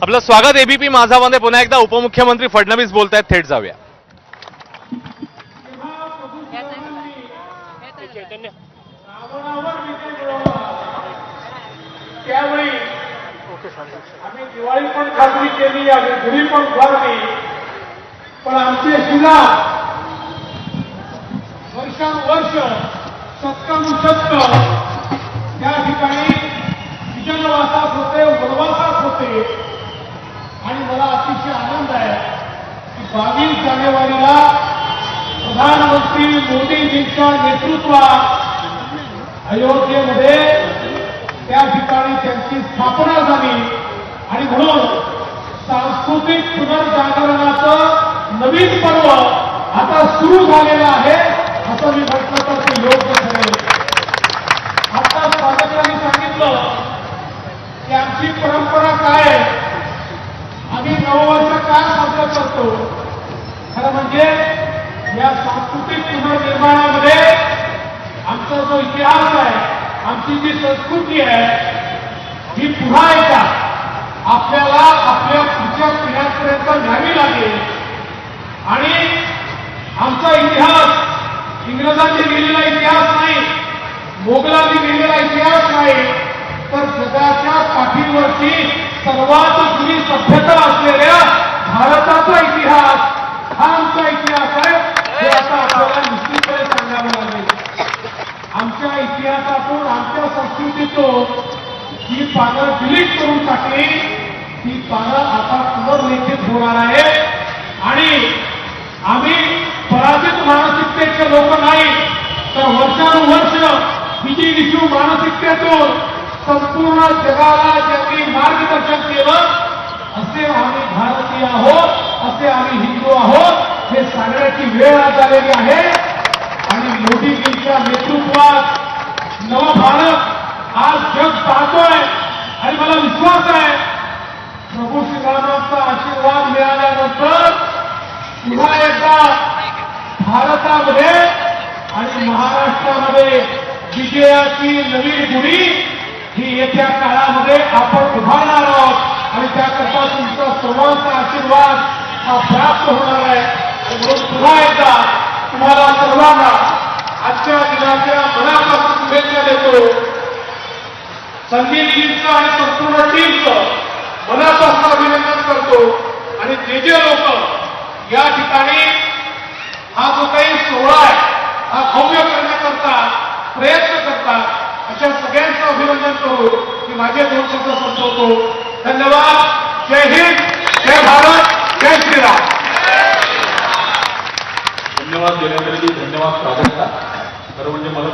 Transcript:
आपलं स्वागत एबीपी माझामध्ये पुन्हा एकदा उपमुख्यमंत्री फडणवीस बोलतायत, थेट जाऊया. त्यावेळी आम्ही दिवाळी पण साजरी केली, आम्ही घरी पण उभारली, पण आमचे शिला वर्षानुवर्ष शतकानुशतक त्या ठिकाणी विजनवासात होते, वनवासात होते. आणि मला अतिशय आनंद आहे की 22 जानेवारीला प्रधानमंत्री मोदीजींच्या नेतृत्वात अयोध्येमध्ये त्या ठिकाणी त्यांची स्थापना झाली. आणि म्हणून सांस्कृतिक पुनर्जागरणाचं नवीन पर्व आता सुरू झालेलं आहे असं मी म्हटलं तर ते योग्य ठरेल. आता स्वागतांनी सांगितलं की आमची परंपरा काय आहे, आम्ही नववर्ष का साजरं करतो. खरं म्हणजे या सांस्कृतिक पुनर्निर्माणामध्ये आमचा जो इतिहास आहे, आमची जी संस्कृती आहे, ही पुन्हा एकदा आपल्याला आपल्या पुढच्या पिढ्यांपर्यंत न्यावी लागेल. आणि आमचा इतिहास इंग्रजांनी लिहिलेला इतिहास नाही, मोगलांनी लिहिलेला इतिहास नाही, तर जगाच्या पाठीवरची सर्वात जुनी सभ्यता असलेल्या भारताचा इतिहास हा आमचा इतिहास आहे. हे आता आपल्याला निश्चितपणे सांगावं लागेल. आमच्या इतिहासातून, आमच्या संस्कृतीतून ही पानं डिलीट करून टाकली, ही पानं आता पुनर्लिखित होणार आहे. आणि आम्ही पराजित मानसिकतेचे लोक नाही, तर वर्षानुवर्ष विजयविषू मानसिकतेतून संपूर्ण जगाला ज्यांनी मार्गदर्शन केलं, असे आम्ही भारतीय आहोत, असे आम्ही हिंदू आहोत, हे सांगण्याची वेळ आज आलेली आहे. आणि मोदीजींच्या नेतृत्वात नवभारत आज जग पाहतोय. आणि मला विश्वास आहे प्रभू श्रीरामांचा आशीर्वाद मिळाल्यानंतर पुन्हा एकदा भारतामध्ये आणि महाराष्ट्रामध्ये विजयाची नवीन गुढी ही येत्या काळामध्ये आपण उभारणार आहोत. आणि त्याकरता तुमचा सर्वांचा आशीर्वाद हा प्राप्त होणार आहे. म्हणून पुन्हा एकदा तुम्हाला सर्वांना आजच्या दिनाच्या मनापासून शुभेच्छा देतो. संदीपजींचं आणि संपूर्ण टीमचं मनापासून अभिनंदन करतो. आणि जे लोक या ठिकाणी हा जो काही सोहळा आहे हा भव्य करण्याकरता प्रयत्न करतात, अशा सगळ्यांचं अभिनंदन करू की माझे 2 शब्द संपवतो. धन्यवाद. जय हिंद, जय भारत, जय श्रीराम. धन्यवाद देवेंद्रजी, धन्यवाद प्राजक्ता. खरं म्हणजे मला